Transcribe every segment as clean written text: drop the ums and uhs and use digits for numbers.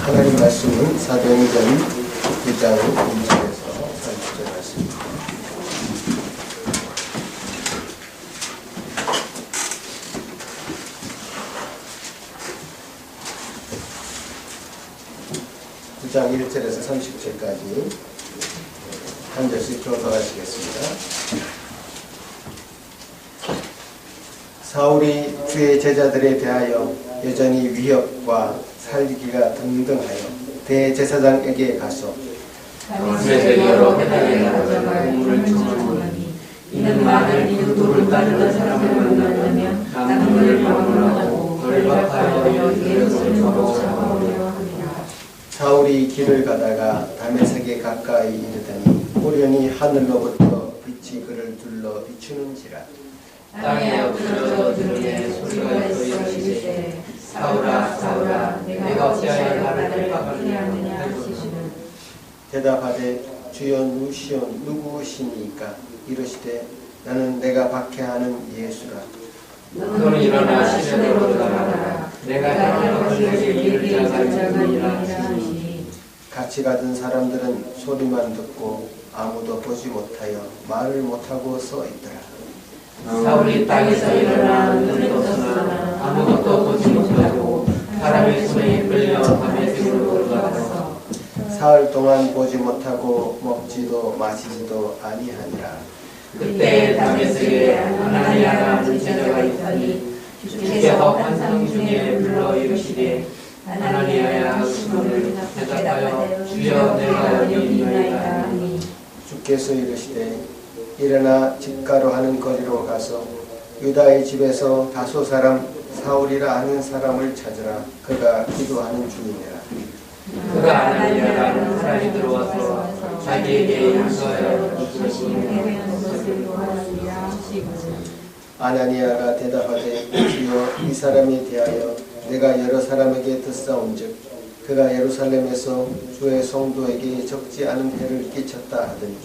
하나님 말씀은 사도행전 1장 1절에서 30절 말씀입니다. 장 1절에서 30절까지 한 절씩 교독하시겠습니다. 사울이 주의 제자들에 대하여 여전히 위협과 살기가 등등하여 대제사장에게 가서 다메섹에서 여러 회당에 나가다가 공문을 청하노니 이는 많은 유도를 따르는 사람을 만나면 남문을 방문하고 결박하여 이것을 잡아오려 합니다. 사울이 길을 가다가 다메섹에 가까이 이르더니 우연히 하늘로부터 빛이 그를 둘러 비추는지라. 땅에 엎드려 들으니 소리가 있어 이르시되 사울아 사울아 내가 어찌하여 나를 핍박하느냐 하시시는. 대답하되 주여 누구시니까? 이르시되 나는 내가 박해하는 예수라. 너는 일어나 시내로 들어가라. 내가 너희에게 이를 자가 있느니라 하시니. 같이 가던 사람들은 소리만 듣고 아무도 보지 못하여 말을 못하고 서 있더라. 사울이 땅에서 일어나 눈을 떴으나 아무것도 보지 못하고 사람의 손에 끌려 다메섹으로 들어가서 사흘 동안 보지 못하고 먹지도 마시지도 아니하니라. 그때 다메섹에 아나니아라는 제자가 있더니 주께서 환상 중에 불러 이르시되 아나니아야 시몬을 대답하여 주여 내가 여기 있나이다 하니. 주께서 이르시되 일어나 집가로 하는 거리로 가서 유다의 집에서 다소 사람 사울이라 하는 사람을 찾으라. 그가 기도하는 중이니라. 그가 아나니아라는 사람이 들어와서 자기에게 용서하여 주시니 아나니아가 대답하되 주여 이 사람에 대하여 내가 여러 사람에게 듣사온즉 그가 예루살렘에서 주의 성도에게 적지 않은 해를 끼쳤다 하더니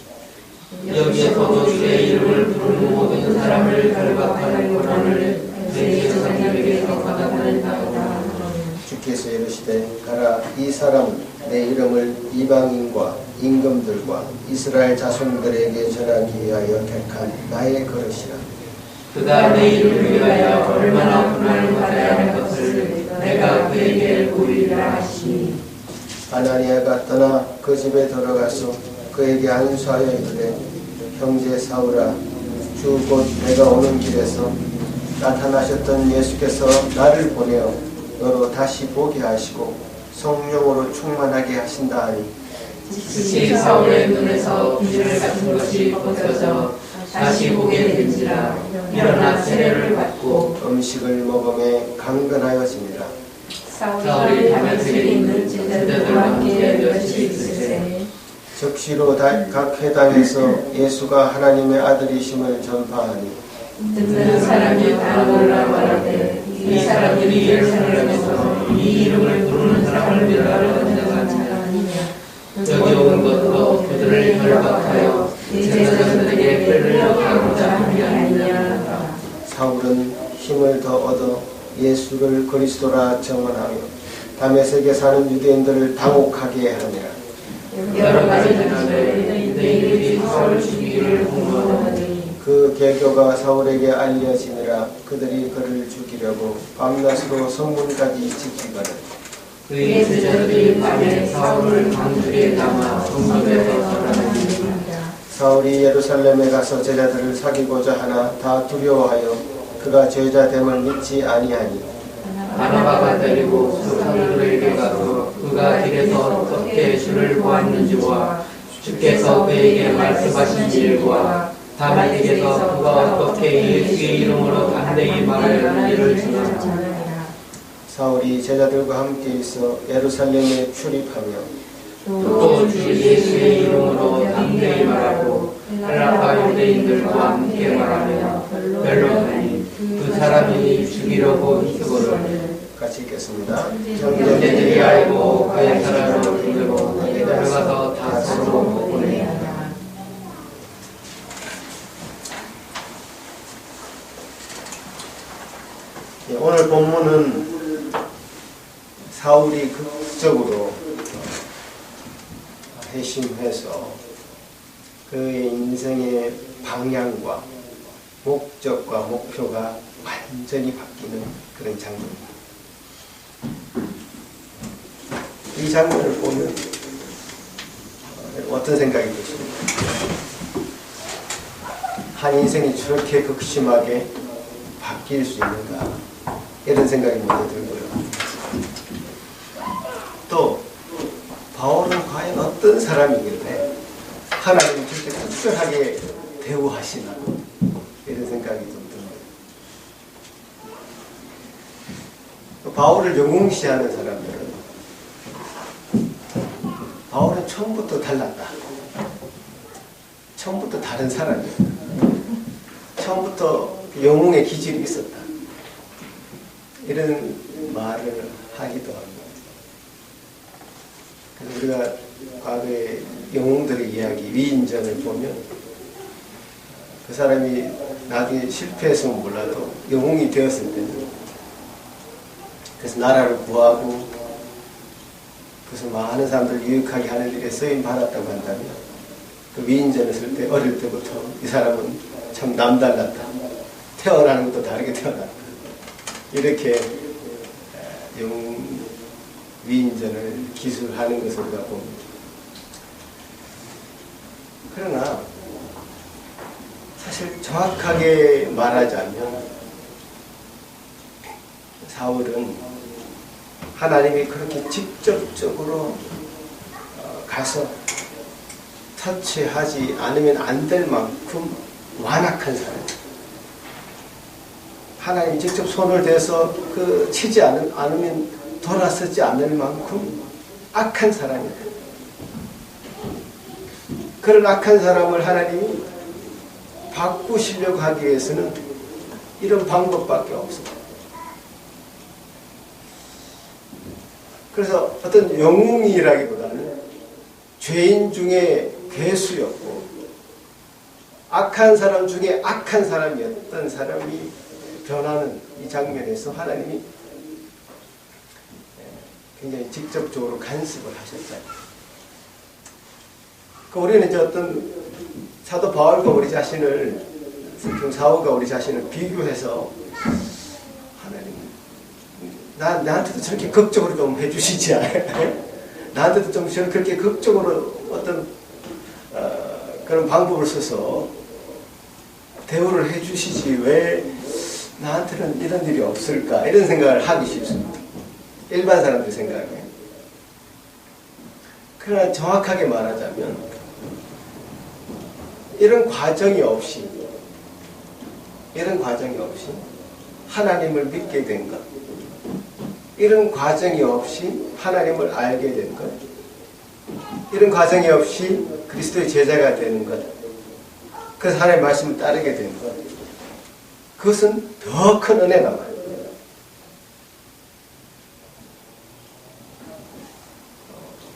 여기에서도 주의 이름을 부르는 모든 사람을 결박하는 권한을 대제사장에게서 받아들인다고. 주께서 이르시되 가라. 이 사람은 내 이름을 이방인과 임금들과 이스라엘 자손들에게 전하기 위하여 택한 나의 그릇이라. 그가 내 이름을 위하여 얼마나 고난을 받아야 할 것을 내가 그에게 보이리라 하시니. 아나니아가 떠나 그 집에 들어가서 그에게 안수하여 이르되 형제 사울아 주 곧 내가 오는 길에서 나타나셨던 예수께서 나를 보내어 너로 다시 보게 하시고 성령으로 충만하게 하신다 하니 즉시 사울의 눈에서 비늘 같은 것이 벗어져 다시 보게 된지라. 일어나 세례를 받고 음식을 먹음에 강건하여지니라. 사울이 다메섹에 있는 제자들과 함께 며칠 있으세 즉시로 각 회당에서 예수가 하나님의 아들이심을 전파하니 듣는 사람이 다 놀라 말하되 이 사람들이 예루살렘에서 이 이름을 부르는 사람을 멸하려는 자가 아니냐. 여기 온 것도 그들을 결박하여 제자들에게 끌려가고자 하는 게 아니냐. 사울은 힘을 더 얻어 예수를 그리스도라 증언하며 다메섹에 사는 유대인들을 당혹하게 하니라. 여러 가지 날에 유대인들이 사울을 죽이기를 공모하더니 그 계교가 사울에게 알려지니라. 그들이 그를 죽이려고 밤낮으로 성문까지 지키거늘 그의 제자들이 밤에 사울을 강들에 담아 성문에서 전하니. 사울이 예루살렘에 가서 제자들을 사귀고자 하나 다 두려워하여 그가 죄자됨을 믿지 아니하니 바나바가 데리고 사람들에게 가서 그가 길에서 어떻게 주를 보았는지와 주께서 그에게 말씀하신 일과 다윗에게서 그가 어떻게 예수의 이름으로 담대히 말하였는지를 전하라. 사울이 제자들과 함께 있어 예루살렘에 출입하며 또 주 예수의 이름으로 담대히 말하고 헬라파 유대인들과 함께 말하며 변론하니 그 사람이 죽이려고 희생을. 같이 읽겠습니다. 형제들이 알고 가야사라로 불리고 들어가서 다소로 보내니라. 오늘 본문은 사울이 극적으로 회심해서 그의 인생의 방향과 목적과 목표가 완전히 바뀌는 그런 장면입니다. 이 장면을 보면 어떤 생각이 드십니까? 한 인생이 저렇게 극심하게 바뀔 수 있는가, 이런 생각이 먼저 들고요. 또 바울은 과연 어떤 사람이길래 하나님이 저렇게 특별하게 대우하시나, 이런 생각이 좀 듭니다. 바울을 영웅시하는 사람들은 바울은 처음부터 달랐다, 처음부터 다른 사람이었다, 처음부터 영웅의 기질이 있었다, 이런 말을 하기도 합니다. 그래서 우리가 과거의 영웅들의 이야기, 위인전을 보면 그 사람이 나중에 실패했으면 몰라도 영웅이 되었을 때는, 그래서 나라를 구하고 그래서 많은 사람들 유익하게 하는 일에 쓰임 받았다고 한다면, 그 위인전을 쓸 때 어릴 때부터 이 사람은 참 남달랐다, 태어나는 것도 다르게 태어났다, 이렇게 영웅 위인전을 기술하는 것을 우리가 봅니다. 그러나 사실 정확하게 말하자면 사울은 하나님이 그렇게 직접적으로 가서 터치하지 않으면 안 될 만큼 완악한 사람, 하나님이 직접 손을 대서 치지 않으면 돌아서지 않을 만큼 악한 사람이다. 그런 악한 사람을 하나님이 바꾸시려고 하기 위해서는 이런 방법밖에 없습니다. 그래서 어떤 영웅이라기보다는 죄인 중에 괴수였고 악한 사람 중에 악한 사람이었던 사람이 변하는 이 장면에서 하나님이 굉장히 직접적으로 간섭을 하셨잖아요. 우리는 이제 어떤 사도 바울과 우리 자신을, 사울과 우리 자신을 비교해서 하나님, 나한테도 저렇게 극적으로 좀 해주시지 않아요? 나한테도 좀 그렇게 극적으로 어떤 그런 방법을 써서 대우를 해주시지 왜 나한테는 이런 일이 없을까, 이런 생각을 하기 쉽습니다. 일반 사람들 생각에. 그러나 정확하게 말하자면 이런 과정이 없이 하나님을 믿게 된 것, 이런 과정이 없이 하나님을 알게 된 것, 이런 과정이 없이 그리스도의 제자가 되는 것, 그래서 하나님의 말씀을 따르게 된 것, 그것은 더 큰 은혜가 많아요.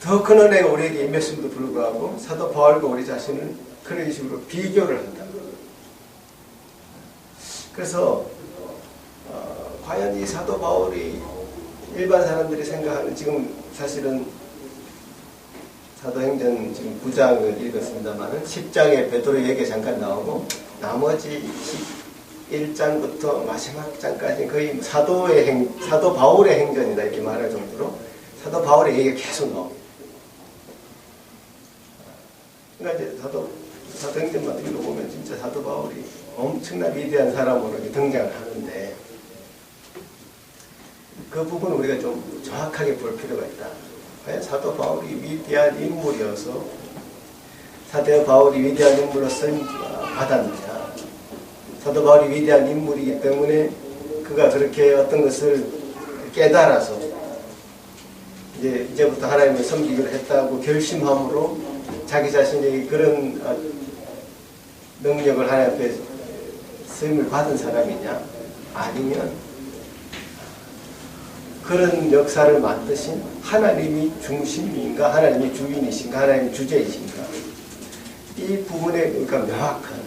더 큰 은혜가 우리에게 임했음에도 불구하고 사도 바울과 우리 자신을 그런 식으로 비교를 한다. 그래서 과연 이 사도 바울이 일반 사람들이 생각하는, 지금 사실은 사도행전 지금 9장을 읽었습니다만 10장에 베드로 얘기 잠깐 나오고 나머지 11장부터 마지막 장까지 거의 사도 바울의 행전이다 이렇게 말할 정도로 사도 바울의 얘기가 계속 나옵니다. 그러니까 이제 사도행전만 읽어보면 진짜 사도 바울이 엄청난 위대한 사람으로 등장을 하는데, 그 부분을 우리가 좀 정확하게 볼 필요가 있다. 과연 사도 바울이 위대한 인물이어서 사도 바울이 위대한 인물로 쓰임 받았느냐, 사도 바울이 위대한 인물이기 때문에 그가 그렇게 어떤 것을 깨달아서 이제부터 하나님을 섬기기로 했다고 결심함으로 자기 자신이 그런 능력을 하나님 앞에 쓰임을 받은 사람이냐, 아니면 그런 역사를 만드신 하나님이 중심인가, 하나님이 주인이신가, 하나님이 주제이신가, 이 부분에 그러니까 명확한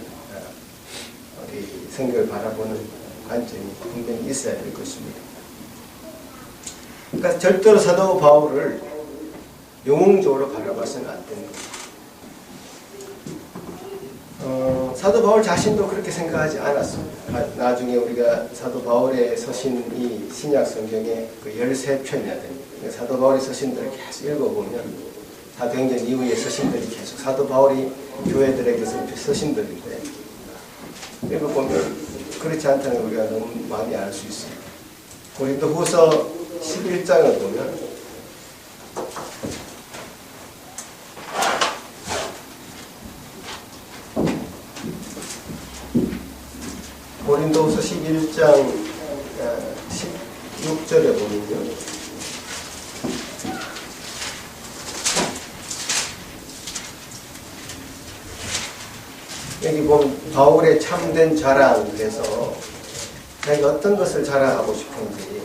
우리 성경을 바라보는 관점이 분명히 있어야 될 것입니다. 그러니까 절대로 사도 바울을 영웅적으로 바라봐서는 안 되는 거예요. 사도 바울 자신도 그렇게 생각하지 않았습니다. 나중에 우리가 사도 바울의 서신이 신약 성경에 그 13편이나 됩니다. 사도 바울의 서신들을 계속 읽어보면 사도행전 이후의 서신들이 계속 사도 바울이 교회들에게 쓴 서신들인데 읽어보면 그렇지 않다는 걸 우리가 너무 많이 알 수 있습니다. 고린도후서 11장을 보면 고린도후서 11장 16절에 보면요. 여기 보면 바울의 참된 자랑, 그래서 자기 어떤 것을 자랑하고 싶은지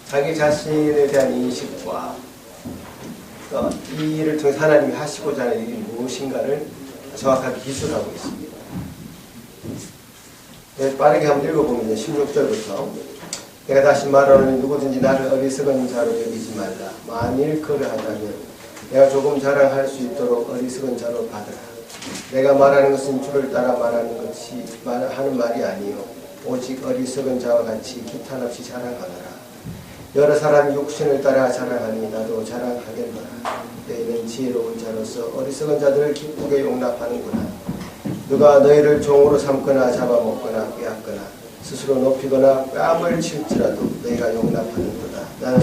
자기 자신에 대한 인식과 이 일을 통해 하나님이 하시고자 하는 일이 무엇인가를 정확하게 기술하고 있습니다. 빠르게 한번 읽어보면 16절부터 내가 다시 말하노니 누구든지 나를 어리석은 자로 여기지 말라. 만일 그러하다면 내가 조금 자랑할 수 있도록 어리석은 자로 받으라. 내가 말하는 것은 주를 따라 말하는 것이 하는 말이 아니요 오직 어리석은 자와 같이 기탄 없이 자랑하노라. 여러 사람이 육신을 따라 자랑하니 나도 자랑하겠노라. 너희는 지혜로운 자로서 어리석은 자들을 기쁘게 용납하는구나. 누가 너희를 종으로 삼거나 잡아먹거나 빼앗거나 스스로 높이거나 뺨을 칠지라도 너희가 용납하는도다. 나는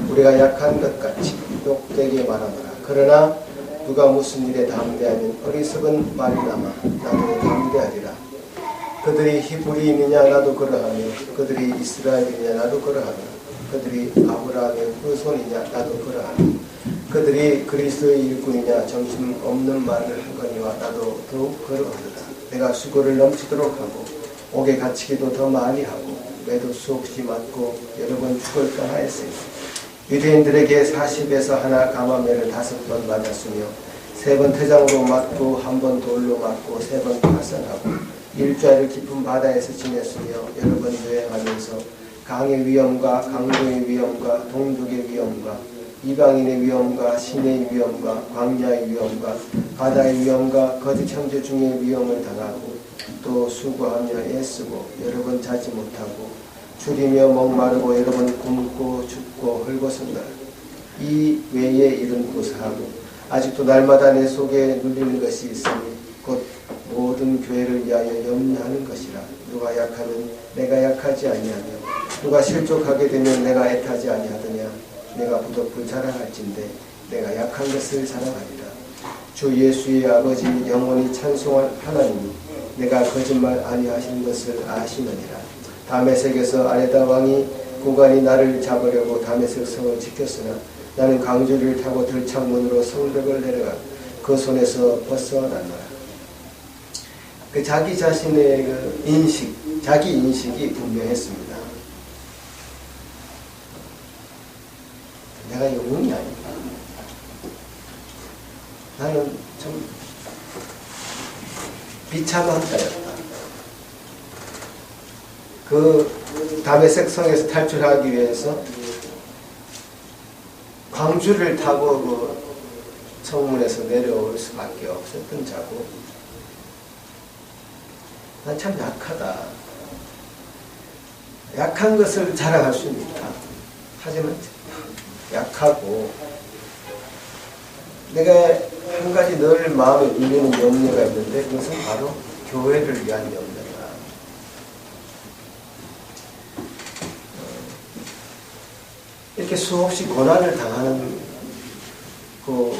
우리가 약한 것 같이 욕되게 말하노라. 그러나 누가 무슨 일에 담대하면 어리석은 말이나마 나도 담대하리라. 그들이 히브리인이냐 나도 그러하며 그들이 이스라엘이냐 나도 그러하며 그들이 아브라함의 후손이냐 나도 그러하며 그들이 그리스도의 일꾼이냐 정신없는 말을 하거니와 나도 더욱 그러하도다. 내가 수고를 넘치도록 하고 옥에 갇히기도 더 많이 하고 매도 수없이 맞고 여러 번 죽을 뻔하였으니 유대인들에게 40에서 하나 가마매를 5번 맞았으며 3번 태장으로 맞고 1번 돌로 맞고 3번 파선하고 일주일을 깊은 바다에서 지냈으며 여러 번 여행하면서 강의 위험과 강도의 위험과 동족의 위험과 이방인의 위험과 신의 위험과 광야의 위험과 바다의 위험과 거짓 형제 중의 위험을 당하고 또 수고하며 애쓰고 여러 번 자지 못하고 줄이며 목마르고 여러 번 굶고 춥고 헐벗은 날 이 외의 일은 고사하고 아직도 날마다 내 속에 눌리는 것이 있으니 곧 모든 교회를 위하여 염려하는 것이라. 누가 약하면 내가 약하지 아니하며 누가 실족하게 되면 내가 애타지 아니하더냐. 내가 부득불 자랑할진대 내가 약한 것을 자랑하리라. 주 예수의 아버지 영원히 찬송할 하나님이 내가 거짓말 아니하신 것을 아시느니라. 다메섹에서 아레다 왕이 고관이 나를 잡으려고 다메섹 성을 지켰으나 나는 강주리를 타고 들창문으로 성벽을 내려가 그 손에서 벗어났노라. 그 자기 자신의 그 인식, 자기 인식이 분명했습니다. 내가 영웅이 아닌가. 나는 좀 비참한 자였다. 그 다메섹 성에서 탈출하기 위해서 광주를 타고 그 성문에서 내려올 수밖에 없었던 자고, 난 참 약하다. 약한 것을 자랑할 수는 있다. 하지만 약하고 내가 한 가지 늘 마음에 울리는 염려가 있는데 그것은 바로 교회를 위한 염려다. 이렇게 수없이 고난을 당하는 그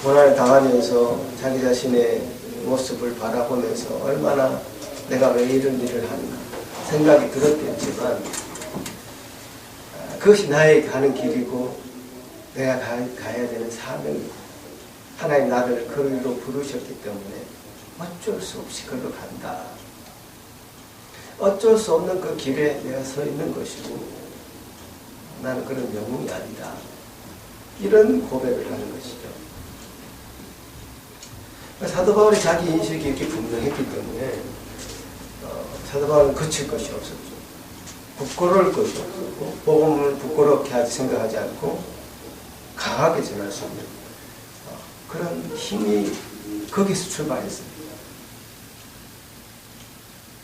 고난을 당하면서 자기 자신의 모습을 바라보면서 얼마나 내가 왜 이런 일을 하는가 생각이 들었겠지만 그것이 나에게 가는 길이고 내가 가야 되는 사명이고 하나님 나를 그 길로 부르셨기 때문에 어쩔 수 없이 그걸로 간다. 어쩔 수 없는 그 길에 내가 서 있는 것이고 나는 그런 영웅이 아니다. 이런 고백을 하는 것이죠. 사도 바울이 자기 인식이 이렇게 분명했기 때문에 사도 바울은 거칠 것이 없었죠. 부끄러울 것이 없고 복음을 부끄럽게 생각하지 않고 강하게 전할 수 있는 그런 힘이 거기서 출발했습니다.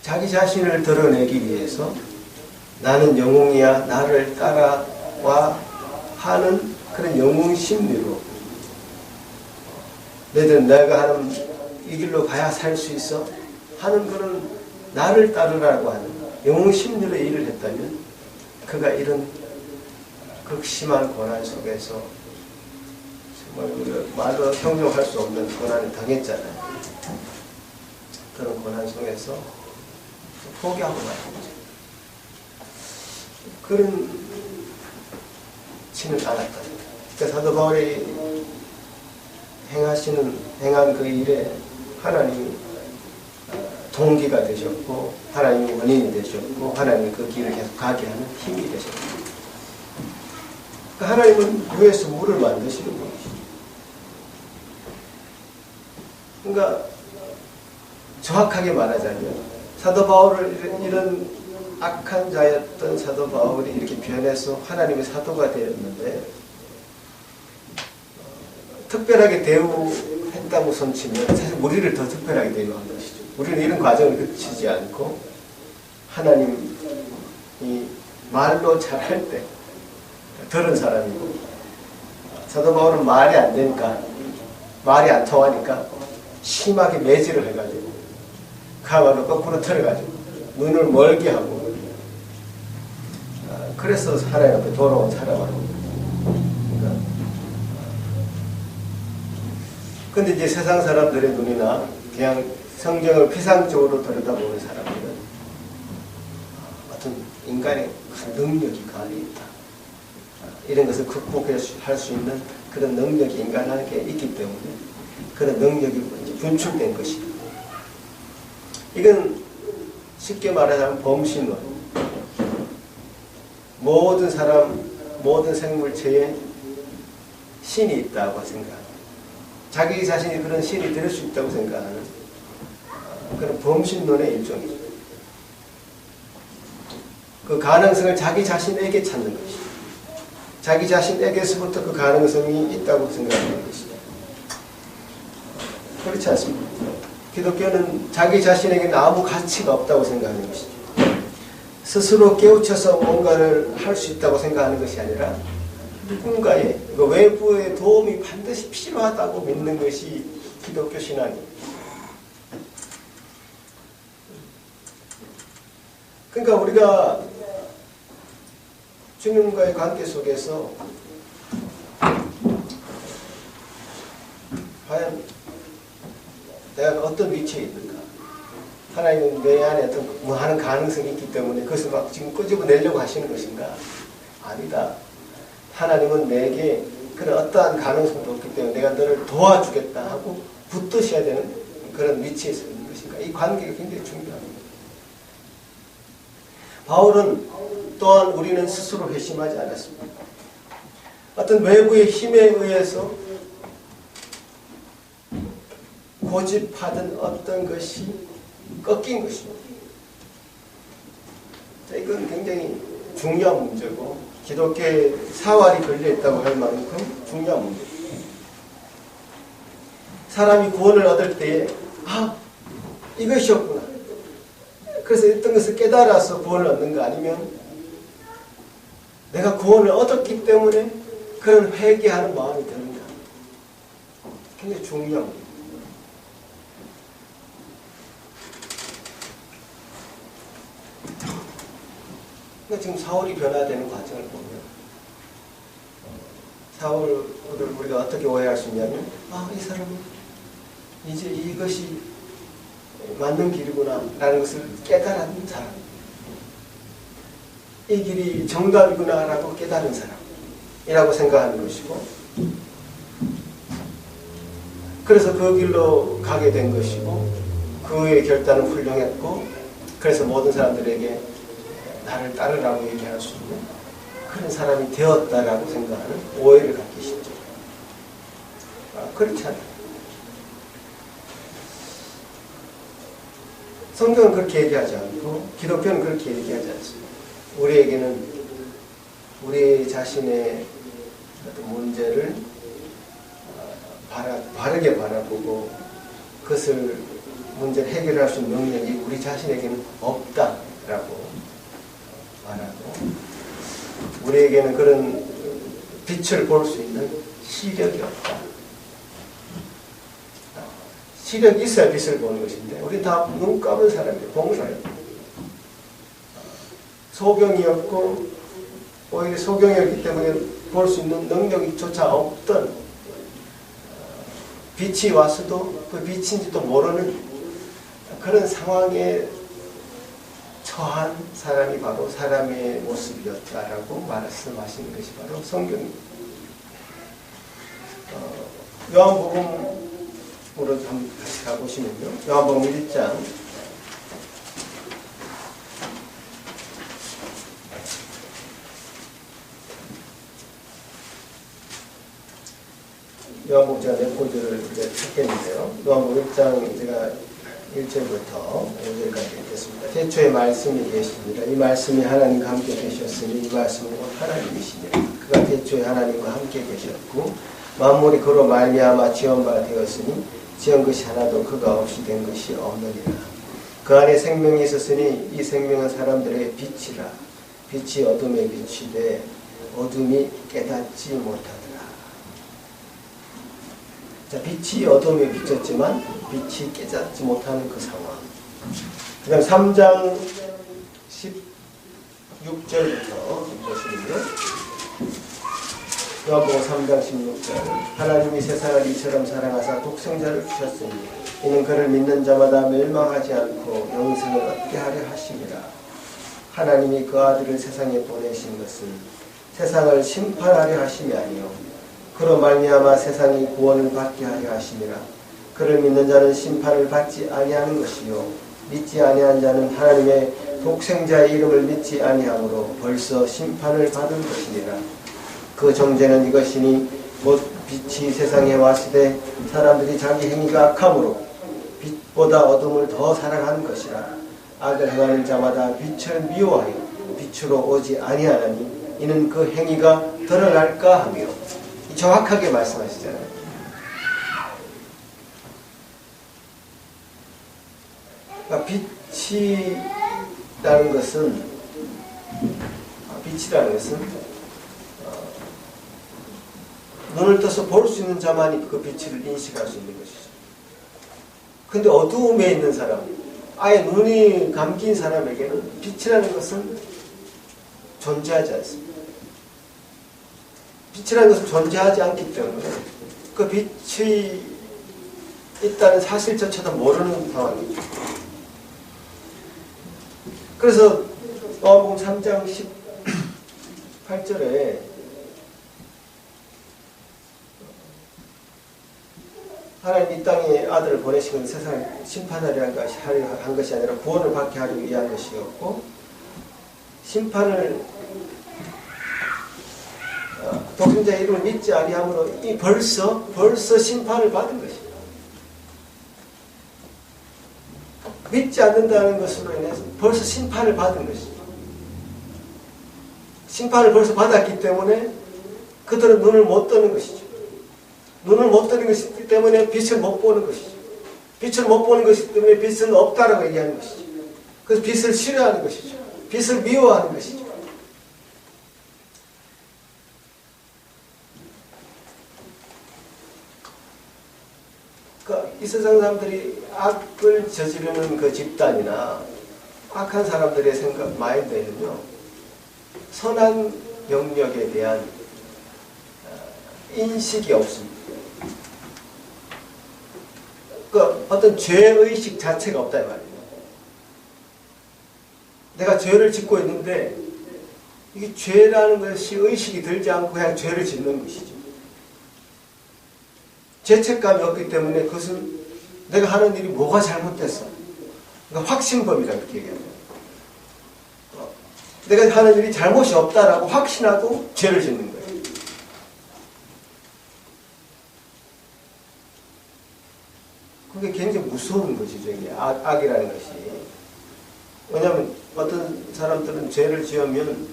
자기 자신을 드러내기 위해서 나는 영웅이야, 나를 따라와 하는 그런 영웅 심리로 너희들 내가 하는 이 길로 가야 살 수 있어 하는 그런 나를 따르라고 하는 영웅 심리로 일을 했다면 그가 이런 극심한 고난 속에서 정말 우리가 말로 형용할 수 없는 고난을 당했잖아요. 그런 고난 속에서 포기하고 말는 거죠. 그런 치는 않았다. 그러니까 사도 바울이 행한 그 일에 하나님이 동기가 되셨고 하나님이 원인이 되셨고 하나님이 그 길을 계속 가게 하는 힘이 되셨고 그러니까 하나님은 물에서 물을 만드시는 분이시죠. 그러니까 정확하게 말하자면 사도 바울을 이런 악한 자였던 사도 바울이 이렇게 변해서 하나님의 사도가 되었는데 특별하게 대우했다고 손치면 사실 우리를 더 특별하게 대우한 것이죠. 우리는 이런 과정을 거치지 않고 하나님이 말로 잘할 때 들은 사람이고 사도 바울은 말이 안 되니까 말이 안 통하니까 심하게 매질을 해가지고 가마로 거꾸로 틀어가지고 눈을 멀게 하고 그래서 하나님 앞에 돌아온 사람하고 근데 이제 세상 사람들의 눈이나 그냥 성경을 피상적으로 들여다보는 사람들은 어떤 인간의 큰 능력이 가해 있다. 이런 것을 극복할 수 있는 그런 능력이 인간에게 있기 때문에 그런 능력이 분출된 것이다. 이건 쉽게 말하자면 범신론. 모든 사람, 모든 생물체에 신이 있다고 생각합니다. 자기 자신이 그런 신이 될 수 있다고 생각하는 그런 범신론의 일종이죠. 그 가능성을 자기 자신에게 찾는 것이죠. 자기 자신에게서부터 그 가능성이 있다고 생각하는 것이죠. 그렇지 않습니다. 기독교는 자기 자신에게는 아무 가치가 없다고 생각하는 것이죠. 스스로 깨우쳐서 뭔가를 할 수 있다고 생각하는 것이 아니라 누군가의 외부의 도움이 반드시 필요하다고 믿는 것이 기독교 신앙입니다. 그러니까 우리가 주님과의 관계 속에서 과연 내가 어떤 위치에 있는가? 하나님은 내 안에 어떤 뭐 하는 가능성이 있기 때문에 그것을 막 지금 끄집어내려고 하시는 것인가? 아니다. 하나님은 내게 그런 어떠한 가능성도 없기 때문에 내가 너를 도와주겠다 하고 붙드셔야 되는 그런 위치에서 있는 것인가? 이 관계가 굉장히 중요합니다. 바울은 또한 우리는 스스로 회심하지 않았습니다. 어떤 외부의 힘에 의해서 고집하던 어떤 것이 꺾인 것입니다. 이건 굉장히 중요한 문제고 기독교에 사활이 걸려있다고 할 만큼 중요한 문제입니다. 사람이 구원을 얻을 때에 이것이었구나. 그래서 어떤 것을 깨달아서 구원을 얻는 거 아니면 내가 구원을 얻었기 때문에 그런 회개하는 마음이 드는가. 굉장히 중요한 거예요. 그러니까 지금 사울이 변화되는 과정을 보면 사울을 우리가 어떻게 오해할 수 있냐면 이 사람은 이제 이것이 맞는 길이구나 라는 것을 깨달은 사람, 이 길이 정답이구나 라고 깨달은 사람이라고 생각하는 것이고 그래서 그 길로 가게 된 것이고 그의 결단은 훌륭했고 그래서 모든 사람들에게 나를 따르라고 얘기할 수 있는 그런 사람이 되었다라고 생각하는 오해를 갖기 쉽죠. 그렇지 않아요. 성경은 그렇게 얘기하지 않고 기독교는 그렇게 얘기하지 않습니다. 우리에게는 우리 자신의 어떤 문제를 바르게 바라보고 그것을 문제를 해결할 수 있는 능력이 우리 자신에게는 없다라고 말하고, 우리에게는 그런 빛을 볼 수 있는 시력이 없다. 시력이 있어야 빛을 보는 것인데 우리 다 눈 감은 사람이에요. 봉사예요. 소경이 없고 오히려 소경이 없기 때문에 볼 수 있는 능력조차 없던, 빛이 왔어도 그 빛인지도 모르는 그런 상황에 처한 사람이 바로 사람의 모습이었다라고 말씀하시는 것이 바로 성경입니다. 요한복음으로 한번 다시 가보시면요. 요한복음 1장 4 구절을 찾겠는데요. 요한복음 1장 제가 1절부터 5절까지 읽겠습니다. 태초에 말씀이 계십니다. 이 말씀이 하나님과 함께 계셨으니 이 말씀은 곧 하나님이시니라. 그가 태초에 하나님과 함께 계셨고 만물이 그로 말미암아 지은 바 되었으니 지은 것이 하나도 그가 없이 된 것이 없느니라. 그 안에 생명이 있었으니 이 생명은 사람들의 빛이라. 빛이 어둠에 비치되 어둠이 깨닫지 못하더라. 자, 빛이 어둠에 비쳤지만 빛이 깨닫지 못하는 그 상황. 그 다음 3장 16절부터 보시면요. 요한복음 3장 16절. 하나님이 세상을 이처럼 사랑하사 독생자를 주셨으니 이는 그를 믿는 자마다 멸망하지 않고 영생을 얻게 하려 하심이라. 하나님이 그 아들을 세상에 보내신 것은 세상을 심판하려 하심이 아니요 그로 말미암아 세상이 구원을 받게 하려 하심이라. 그를 믿는 자는 심판을 받지 아니하는 것이요 믿지 아니한 자는 하나님의 독생자의 이름을 믿지 아니하므로 벌써 심판을 받은 것이니라. 그 정죄는 이것이니 곧 빛이 세상에 왔을 때 사람들이 자기 행위가 악함으로 빛보다 어둠을 더 사랑한 것이라. 악을 행하는 자마다 빛을 미워하여 빛으로 오지 아니하나니 이는 그 행위가 드러날까 하며. 정확하게 말씀하시잖아요. 그러니까 빛이라는 것은 눈을 떠서 볼 수 있는 자만이 그 빛을 인식할 수 있는 것이죠. 근데 어두움에 있는 사람, 아예 눈이 감긴 사람에게는 빛이라는 것은 존재하지 않습니다. 빛이라는 것은 존재하지 않기 때문에 그 빛이 있다는 사실조차도 모르는 상황이죠. 그래서 요한복음 3장 18절에 하나님 이 땅에 아들을 보내시고 세상을 심판하려 한 것이 아니라 구원을 받게 하기 위한 것이었고, 심판을 독생자의 이름을 믿지 아니함으로 이 벌써 심판을 받은 것이죠. 믿지 않는다는 것으로 인해서 벌써 심판을 받은 것이죠. 심판을 벌써 받았기 때문에 그들은 눈을 못 뜨는 것이죠. 눈을 못 뜨는 것이기 때문에 빛을 못 보는 것이죠. 빛을 못 보는 것이기 때문에 빛은 없다라고 얘기하는 것이죠. 그래서 빛을 싫어하는 것이죠. 빛을 미워하는 것이죠. 이 세상 사람들이 악을 저지르는 그 집단이나 악한 사람들의 생각, 마인드에는요, 선한 영역에 대한 인식이 없습니다. 그 어떤 죄의식 자체가 없다 이 말이에요. 내가 죄를 짓고 있는데 이게 죄라는 것이 의식이 들지 않고 그냥 죄를 짓는 것이죠. 죄책감이 없기 때문에 그것은 내가 하는 일이 뭐가 잘못됐어. 그러니까 확신범이라고 이렇게 얘기합니다. 내가 하는 일이 잘못이 없다라고 확신하고 죄를 짓는 거예요. 그게 굉장히 무서운 것이죠. 이게 악이라는 것이. 왜냐하면 어떤 사람들은 죄를 지으면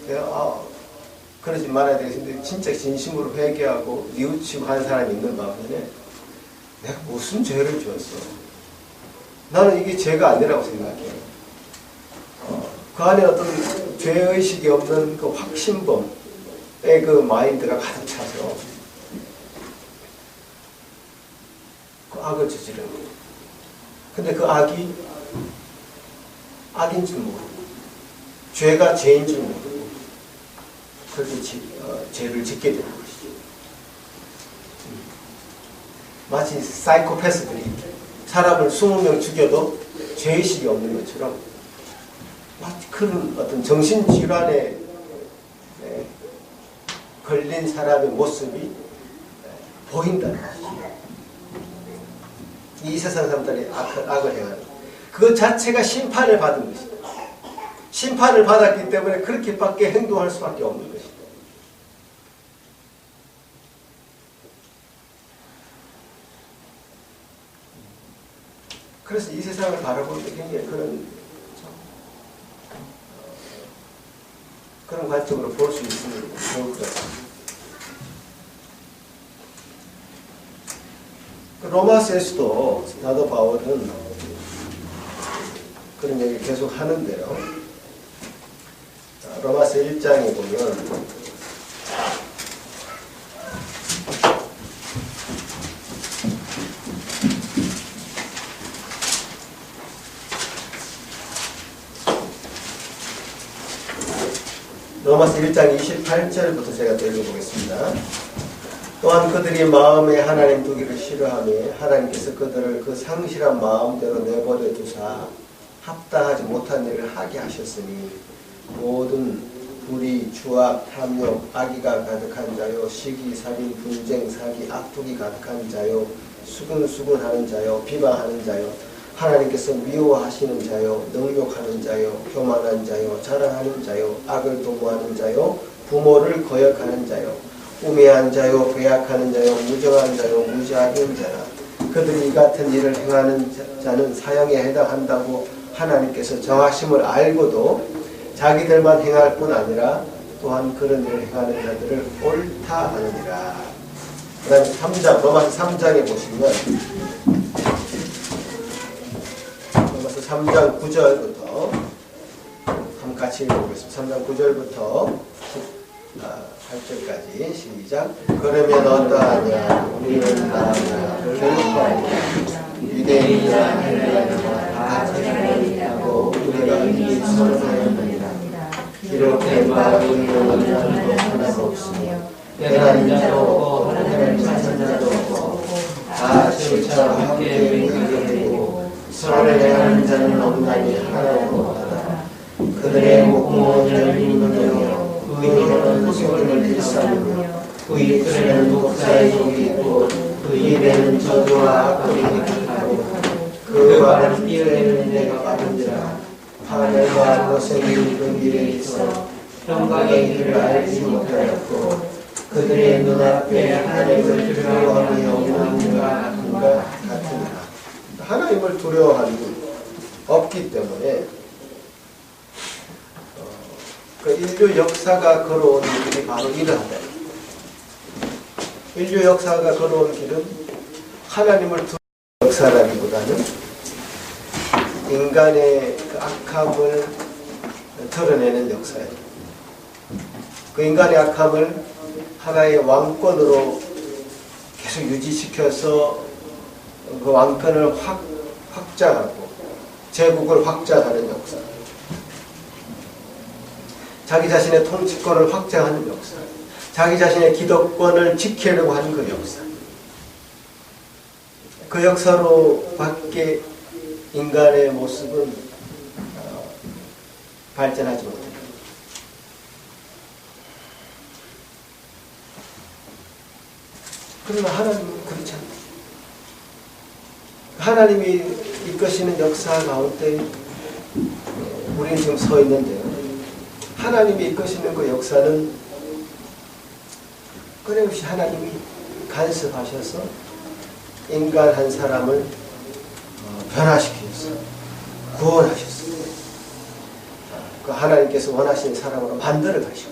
그러지 말아야 되겠는데 진짜 진심으로 회개하고 뉘우치고 하는 사람이 있는 반면에 내가 무슨 죄를 지었어? 나는 이게 죄가 아니라고 생각해요. 그 안에 어떤 죄의식이 없는 그 확신범의 그 마인드가 가득 차서 그 악을 저지르는 거예요. 근데 그 악이 악인 줄 모르고 죄가 죄인 줄 모르고 그렇게 죄를 짓게 되는 것이죠. 마치 사이코패스들이 사람을 20명 죽여도 죄의식이 없는 것처럼 마치 그런 어떤 정신질환에 걸린 사람의 모습이 보인다는 것이죠. 이 세상 사람들이 악을 행하는 그 자체가 심판을 받은 것이다. 심판을 받았기 때문에 그렇게밖에 행동할 수밖에 없는 것이다. 그래서 이 세상을 바라볼 때 굉장히 그런 관점으로 볼 수 있으면 좋을 것 같습니다. 로마서에서도 사도 바울은 그런 얘기를 계속 하는데요. 로마서 1장에 보면 로마서 1장 28절부터 제가 또 읽어보겠습니다. 또한 그들이 마음에 하나님 두기를 싫어하며 하나님께서 그들을 그 상실한 마음대로 내버려 두사 합당하지 못한 일을 하게 하셨으니 모든 불의, 주악, 탐욕, 악의가 가득한 자요, 시기, 살인, 분쟁, 사기, 악독이 가득한 자요, 수근수근하는 자요, 비방하는 자요, 하나님께서 미워하시는 자요, 능욕하는 자요, 교만한 자요, 자랑하는 자요, 악을 도모하는 자요, 부모를 거역하는 자요, 우매한 자요, 배약하는 자요, 무정한 자요, 무지악인 자라. 그들이 이 같은 일을 행하는 자는 사형에 해당한다고 하나님께서 정하심을 알고도 자기들만 행할 뿐 아니라 또한 그런 일을 행하는 자들을 옳다 하느니라. 그 다음에 3장, 로마서 3장에 보시면 로마서 3장 9절부터 한번 같이 읽어보겠습니다. 3장 9절부터 8절까지 시작. 그러면 어떠하냐? 우리는 나아냐? 교육하냐? 유대인이나 헬라인이나 다 제자이라고 우리가 이미 선언하였느니라. 이렇게 말하고 있는 자도 하나도 없으며 깨달은 자도 없고 하나님을 찾은 자도 없고 다 실처럼 함께 맹하게 되고 서로를 대하는 자는 없나니 하나도 없다. 그들의 목공은 열림이며 그 혀는 소리를 일삼으며 그 입술에는 독사의 독이 있고 그 입에는 저주와 악독이 가득하고 그 말은 띄어내는 데가 많은지라. 하늘과 못생긴 그 미래에 있어 평강의 길을 알지 못하였고 그들의 눈앞에 하나님을 두려워함이 없는 것 같으니라. 하나님을 두려워함이 없기 때문에 그 인류 역사가 걸어온 길이 바로 이러하다. 인류 역사가 걸어온 길은 하나님을 두려워하는 역사라기보다는 인간의 그 악함을 드러내는 역사예요. 그 인간의 악함을 하나의 왕권으로 계속 유지시켜서 그 왕권을 확장하고 제국을 확장하는 역사. 자기 자신의 통치권을 확장하는 역사. 자기 자신의 기득권을 지키려고 하는 그 역사. 그 역사로 밖에 인간의 모습은 발전하지 못합니다. 그러나 하나님은 그렇지 않다. 하나님이 이끄시는 역사 가운데 우리는 지금 서 있는데요. 하나님이 이끄시는 그 역사는 끊임없이 하나님이 간섭하셔서 인간 한 사람을 변화시키셨어요. 구원하셨어요. 그 하나님께서 원하시는 사람으로 만들어 가시고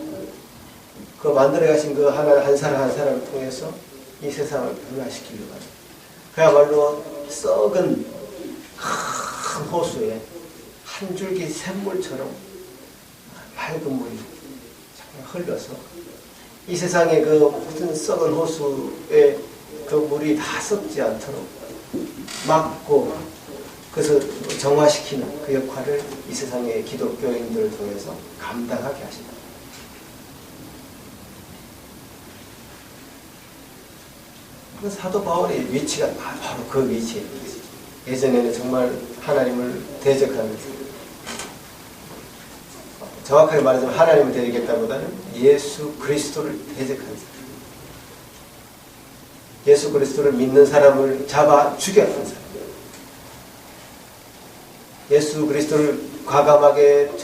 그 만들어 가신 그 하나 한 사람 한 사람을 통해서 이 세상을 변화시키려고 합니다. 그야말로 썩은 큰 호수에 한 줄기 샘물처럼 맑은 물이 흘러서 이 세상의 그 모든 썩은 호수에 그 물이 다 썩지 않도록 막고 그래서 정화시키는 그 역할을 이 세상의 기독교인들을 통해서 감당하게 하신다. 그 사도 바울의 위치가 바로 그 위치에 있는 거죠. 예전에는 정말 하나님을 대적하면서 정확하게 말하자면 하나님을 대적했다보다는 예수 그리스도를 대적하는 사람. 예수 그리스도를 믿는 사람을 잡아 죽였던 사람. 예수 그리스도를 과감하게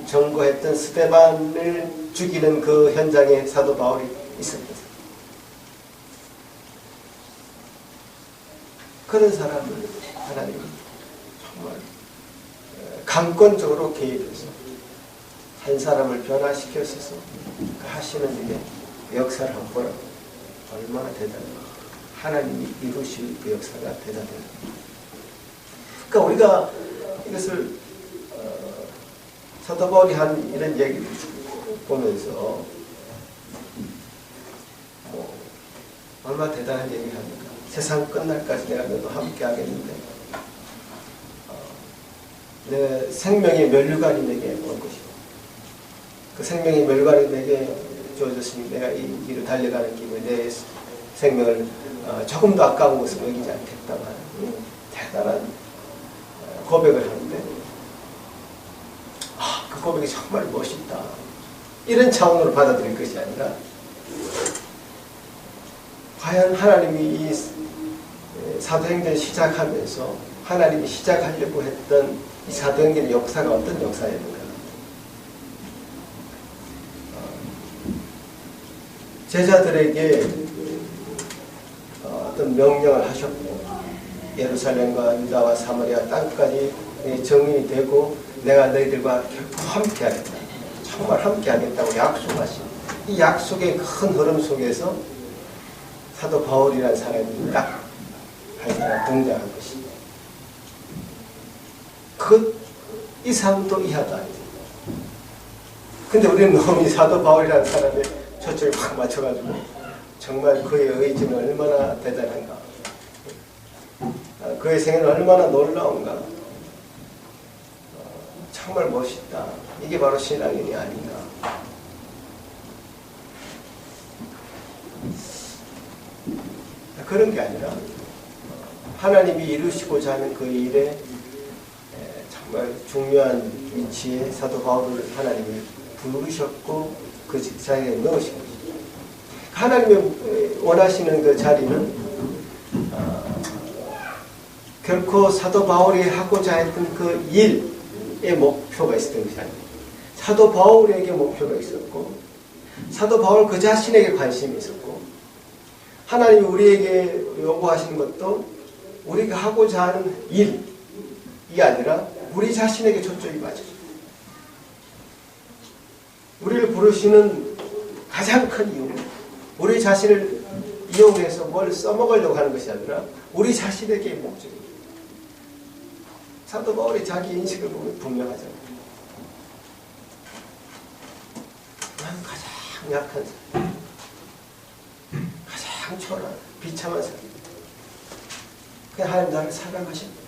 전거했던 스데반을 죽이는 그 현장에 사도 바울이 있었던 사람. 그런 사람을 하나님은 정말 강권적으로 개입해서 한 사람을 변화시켜서 그 하시는 일에 역사를 한번 보라고. 얼마나 대단해요. 하나님이 이루실 그 역사가 대단해요. 그러니까 우리가 이것을 사도 바울이 한 이런 얘기를 보면서 얼마나 대단한 얘기를 합니까? 세상 끝날까지 내가 너도 함께 하겠는데 내 생명의 면류관이 내게 올 것이고 그 생명의 면류관이 내게 주어졌으니 내가 이 길을 달려가는 길에 내 생명을 조금도 아까운 것을 여기지 않겠다고 하는 대단한 고백을 하는데 그 고백이 정말 멋있다. 이런 차원으로 받아들일 것이 아니라 과연 하나님이 이 사도행전을 시작하면서 하나님이 시작하려고 했던 이 사도행전의 역사가 어떤 역사였는가. 제자들에게 어떤 명령을 하셨고 예루살렘과 유다와 사마리아 땅까지 정인이 되고 내가 너희들과 결코 함께하겠다. 정말 함께하겠다고 약속하신 이 약속의 큰 흐름 속에서 사도 바울이라는 사람이 딱 한 사람 등장한 것입니다. 그 이상도 이하도 아니죠. 근데 우리는 너무 이 사도 바울이라는 사람의 초점을 확 맞춰가지고 정말 그의 의지는 얼마나 대단한가, 그의 생애는 얼마나 놀라운가, 정말 멋있다. 이게 바로 신앙인이 아닌가. 그런 게 아니라 하나님이 이루시고자 하는 그 일에 정말 중요한 위치에 사도 바울을 하나님이 부르셨고 그 자리에 넣으신 것입니다. 하나님이 원하시는 그 자리는 결코 사도 바울이 하고자 했던 그 일의 목표가 있었던 것이 아닙니다. 사도 바울에게 목표가 있었고 사도 바울 그 자신에게 관심이 있었고 하나님이 우리에게 요구하시는 것도 우리가 하고자 하는 일이 아니라 우리 자신에게 초점이 맞아요. 우리를 부르시는 가장 큰 이유는 우리 자신을 이용해서 뭘 써먹으려고 하는 것이 아니라 우리 자신에게의 목적입니다. 사도 바울이 자기 인식을 보면 분명하잖아요. 나는 가장 약한 사람, 가장 초라한 비참한 사람. 그냥 하나님 나를 사랑하십니다.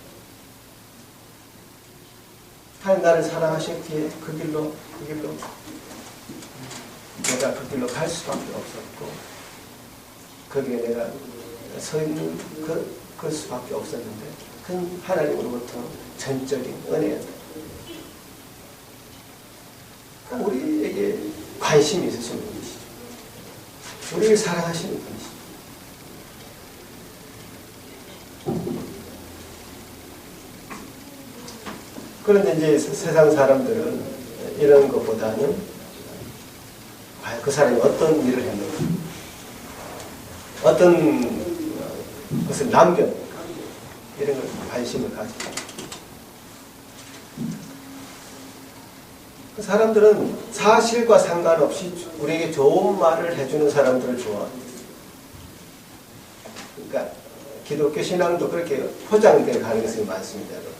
하나님 나를 사랑하셨기에 그 길로 내가 그 길로 갈 수밖에 없었고 거기에 내가 서 있는 그 수밖에 없었는데 그건 하나님으로부터 전적인 은혜였다. 우리에게 관심이 있으신 분이시죠. 우리를 사랑하시는 분이시죠. 그런데 이제 세상 사람들은 이런 것보다는 과연 그 사람이 어떤 일을 했는가, 어떤 것을 남겼는가, 이런 걸 관심을 가지고. 사람들은 사실과 상관없이 우리에게 좋은 말을 해주는 사람들을 좋아합니다. 그러니까 기독교 신앙도 그렇게 포장될 가능성이 많습니다. 여러분.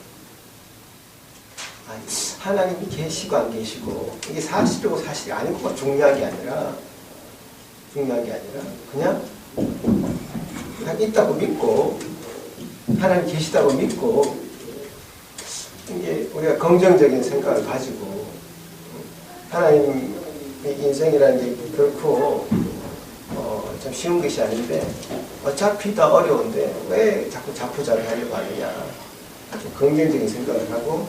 하나님이 계시고 안 계시고 이게 사실이고 사실이 아니고가 중요한 게 아니라 그냥 있다고 믿고 하나님 계시다고 믿고 이게 우리가 긍정적인 생각을 가지고 하나님의 인생이라는 게 결코 좀 쉬운 것이 아닌데 어차피 다 어려운데 왜 자꾸 자포자기 하려고 하느냐 좀 긍정적인 생각을 하고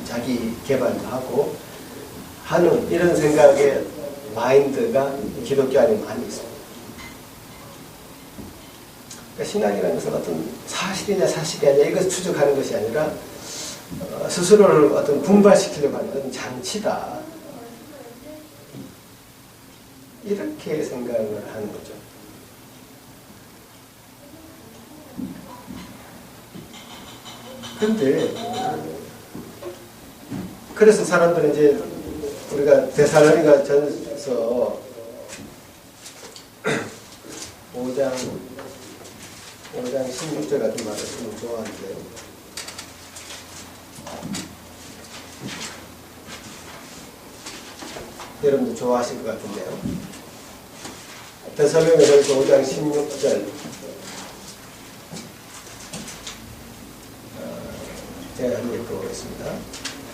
자기 개발도 하고 하는 이런 생각의 마인드가 기독교 안에 많이 있습니다. 그러니까 신앙이라는 것은 어떤 사실이냐 사실이 아니냐 이것을 추적하는 것이 아니라 스스로를 어떤 분발시키려고 하는 장치다. 이렇게 생각을 하는 거죠. 그런데 그래서 사람들은 이제 우리가 데살로니가 전서 5장 16절 같은 말을 좀 좋아하는데요. 여러분도 좋아하실 것 같은데요. 데살로니가전서 5장 16절 제가 한번 읽어보겠습니다.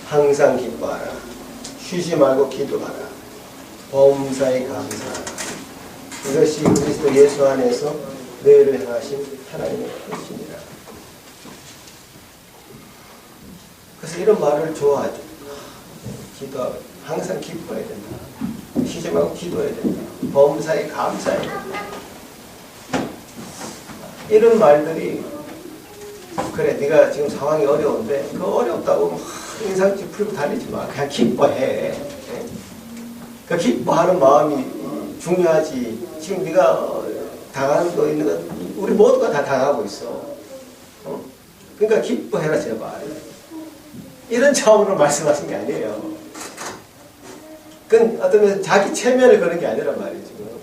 항상 기뻐하라. 쉬지 말고 기도하라. 범사에 감사하라. 이것이 그리스도 예수 안에서 너희를 향하신 하나님의 뜻이니라. 그래서 이런 말을 좋아하죠. 기도하고 항상 기뻐해야 된다. 쉬지 말고 기도해야 된다. 범사에 감사해야 된다. 이런 말들이 그래 네가 지금 상황이 어려운데 그 어렵다고 인상 찌푸리고 다니지 마. 그냥 기뻐해. 그 기뻐하는 마음이 중요하지. 지금 네가 당하는 거 있는 거 우리 모두가 다 당하고 있어. 그러니까 기뻐해라 제발. 이런 차원으로 말씀하신 게 아니에요. 그건 어떤 면에서 자기 체면을 거는 게 아니란 말이에요. 지금.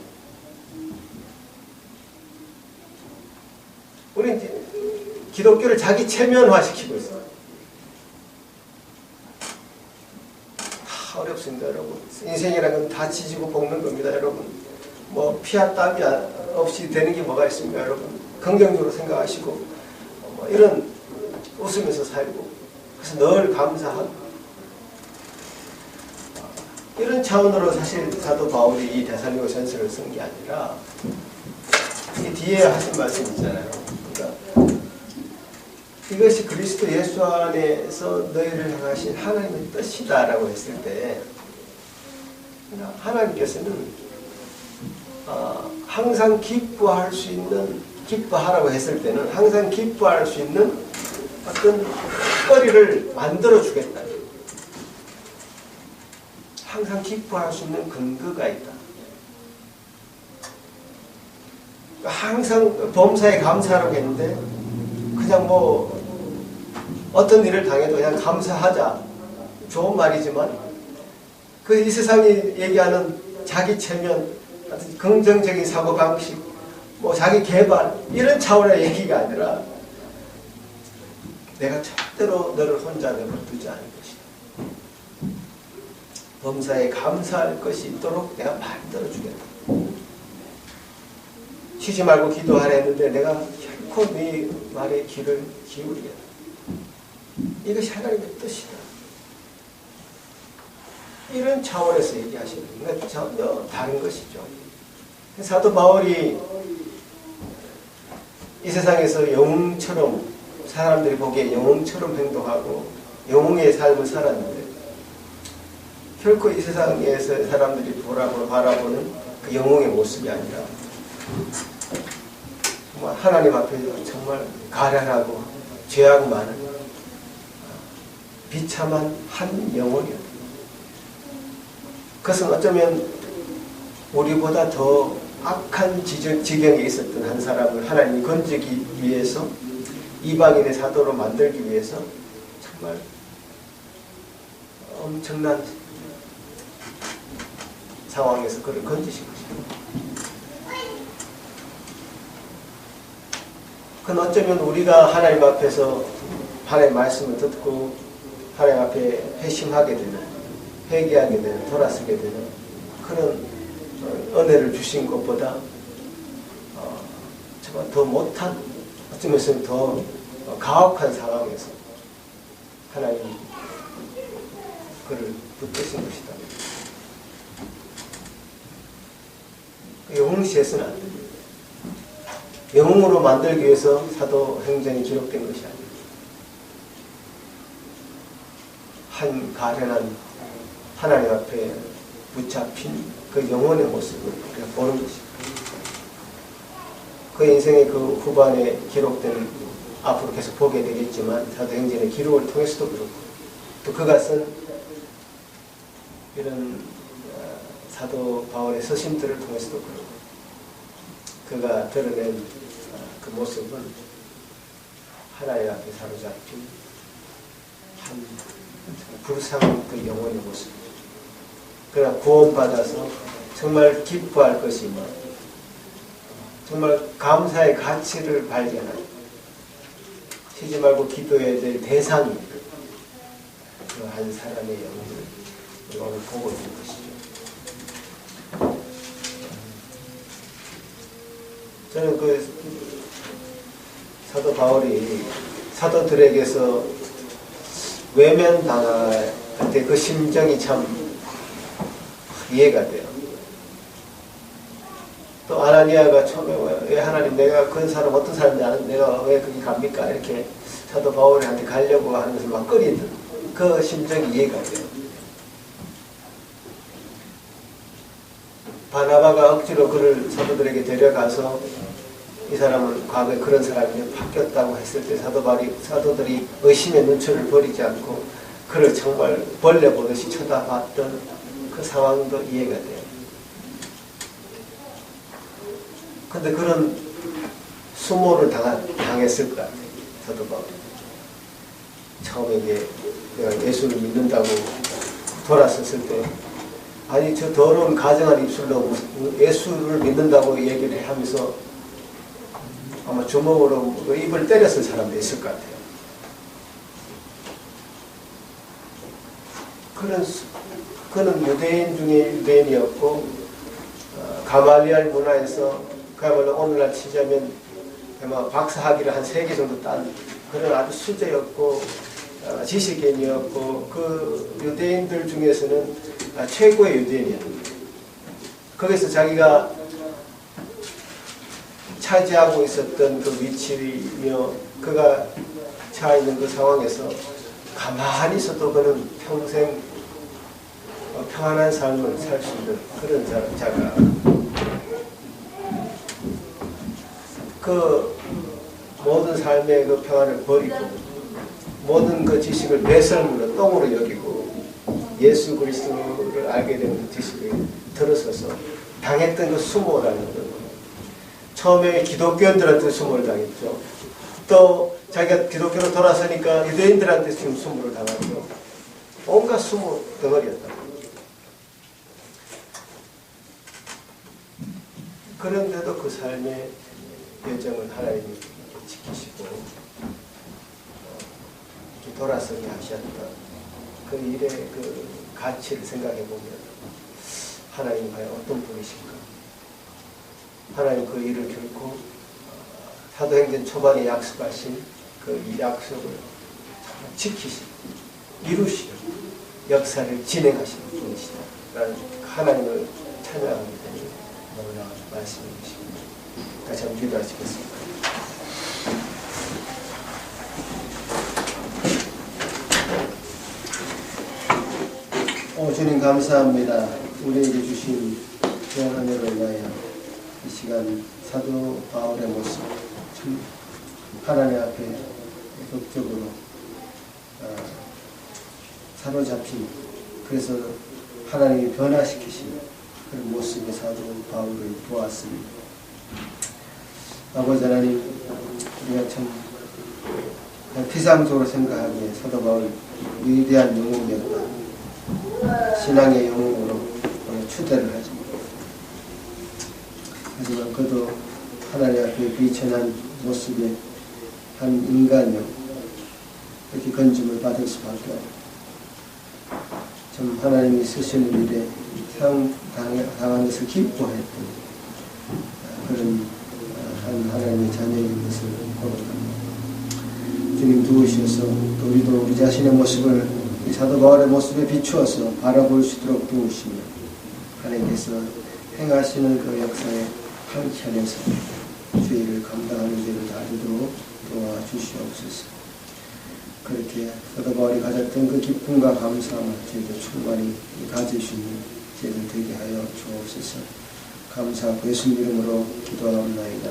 우리 이제 기독교를 자기 체면화시키고 있어요. 다 어렵습니다, 여러분. 인생이라는 건 다 지지고 볶는 겁니다, 여러분. 뭐 피와 땀이 없이 되는 게 뭐가 있습니까, 여러분? 긍정적으로 생각하시고 뭐 이런 웃으면서 살고 그래서 늘 감사하고 이런 차원으로 사실 사도 바울이 이 데살로니가 전서를 쓴 게 아니라 이 뒤에 하신 말씀 있잖아요. 그러니까 이것이 그리스도 예수 안에서 너희를 향하신 하나님의 뜻이다라고 했을 때 하나님께서는 항상 기뻐할 수 있는 기뻐하라고 했을 때는 항상 기뻐할 수 있는 어떤 거리를 만들어 주겠다. 항상 기뻐할 수 있는 근거가 있다. 항상 범사에 감사하라고 했는데 그냥 뭐 어떤 일을 당해도 그냥 감사하자. 좋은 말이지만 그 이 세상이 얘기하는 자기 체면, 긍정적인 사고방식, 뭐 자기 개발 이런 차원의 얘기가 아니라 내가 절대로 너를 혼자 내버려두지 않을 것이다. 범사에 감사할 것이 있도록 내가 만들어주겠다. 쉬지 말고 기도하라 했는데 내가 결코 네 말에 귀를 기울이겠다. 이것이 하나님의 뜻이다. 이런 차원에서 얘기하시는 건 전혀 다른 것이죠. 사도 바울이 이 세상에서 영웅처럼 사람들이 보기에 영웅처럼 행동하고 영웅의 삶을 살았는데 결코 이 세상에서 사람들이 바라보는 그 영웅의 모습이 아니라 정말 하나님 앞에 정말 가련하고 죄악 많은 비참한 한 영혼이었다. 그것은 어쩌면 우리보다 더 악한 지경에 있었던 한 사람을 하나님이 건지기 위해서 이방인의 사도로 만들기 위해서 정말 엄청난 상황에서 그를 건지신 것입니다. 그건 어쩌면 우리가 하나님 앞에서 하나님의 말씀을 듣고 하나님 앞에 회심하게 되는, 회개하게 되는, 돌아서게 되는 그런 은혜를 주신 것보다 정말 더 못한, 어쩌면 더 가혹한 상황에서 하나님이 그를 붙드신 것이다. 영웅시해서는 안 됩니다. 영웅으로 만들기 위해서 사도행전이 기록된 것이 아닙니다. 한 가련한 하나님 앞에 붙잡힌 그 영혼의 모습을 우리가 보는 것입니다. 그 인생의 그 후반에 기록된, 앞으로 계속 보게 되겠지만 사도행전의 기록을 통해서도 그렇고, 또 그가 쓴 이런 사도 바울의 서신들을 통해서도 그렇고, 그가 드러낸 그 모습은 하나님 앞에 사로잡힌 한 불쌍한 그 영혼의 모습입니다. 그러나 구원받아서 정말 기뻐할 것이며 정말 감사의 가치를 발견하고 쉬지 말고 기도해야 될 대상이 그 한 사람의 영혼을 오늘 보고 있는 것이죠. 저는 그 사도 바울이 사도들에게서 외면당할 때 그 심정이 참 이해가 돼요. 또 아나니아가 처음에 왜 하나님, 내가 그 사람 어떤 사람인지 아는데 내가 왜 거기 갑니까? 이렇게 사도 바울한테 가려고 하면서 막 꺼리던 그 심정이 이해가 돼요. 바나바가 억지로 그를 사도들에게 데려가서 이 사람은 과거에 그런 사람이 바뀌었다고 했을 때 사도들이 의심의 눈초리를 버리지 않고 그를 정말 벌레 보듯이 쳐다봤던 그 상황도 이해가 돼요. 근데 그런 수모를 당했을 것 같아요. 사도 바울이. 처음에 이제 내가 예수를 믿는다고 돌아섰을 때, 아니 저 더러운 가정한 입술로 예수를 믿는다고 얘기를 하면서 아마 주먹으로 입을 때렸을 사람도 있을 것 같아요. 그는 유대인 중에 유대인이었고 가말리알 문화에서 그야말로 오늘날 치자면 아마 박사학위를 한 3개 정도 딴 그런 아주 수재였고 지식인이었고 그 유대인들 중에서는 최고의 유대인이었습니다. 거기서 자기가 차지하고 있었던 그 위치며 그가 처해 있는 그 상황에서 가만히 있어도 그는 평생 평안한 삶을 살 수 있는 그런 자가 그 모든 삶의 그 평안을 버리고 모든 그 지식을 배설물로 똥으로 여기고 예수 그리스도를 알게 된 지식을 들어서서 당했던 그 수모라는 것. 처음에 기독교인들한테 수모를 당했죠. 또 자기가 기독교로 돌아서니까 유대인들한테 지금 수모를 당하죠. 온갖 수모 덩어리였다. 그런데도 그 삶의 여정을 하나님이 지키시고 돌아서게 하셨던 그 일의 그 가치를 생각해 보면 하나님 과연 어떤 분이신가? 하나님 그 일을 결코 사도행전 초반에 약속하신 그 이 약속을 지키시고 이루시고 역사를 진행하시는 분이시다 라는 하나님을 찬양하게 되는 놀라운 말씀이 되십니다. 다시 한번 기도하시겠습니다. 주님 감사합니다. 우리에게 주신 귀한 은혜로 인하여 이 시간 사도 바울의 모습 참 하나님 앞에 적극적으로 사로잡힌, 그래서 하나님이 변화시키신 그런 모습의 사도 바울을 보았습니다. 아버지 하나님, 우리가 참 피상적으로 생각하기에 사도 바울 위대한 영웅이었다. 신앙의 영웅으로 추대를 하죠. 하지만 그도 하나님 앞에 비천한 모습의 한 인간이요, 이렇게 건짐을 받을 수밖에 없고, 좀 하나님이 쓰시는 일에 당한 것을 기뻐했던 그런 한 하나님의 자녀인 것을 고백합니다. 주님 도우셔서 또 우리도 우리 자신의 모습을 이 사도 바울의 모습에 비추어서 바라볼 수 있도록 도우시며, 하나님께서 행하시는 그 역사에 한켠에서 주의를 감당하는 일을 다하도록 도와주시옵소서. 그렇게 사도 바울이 가졌던 그 기쁨과 감사함을 저희도 충만히 가질 수 있는 저희들 되게 하여 주옵소서. 감사하고 예수님 이름으로 기도하옵나이다.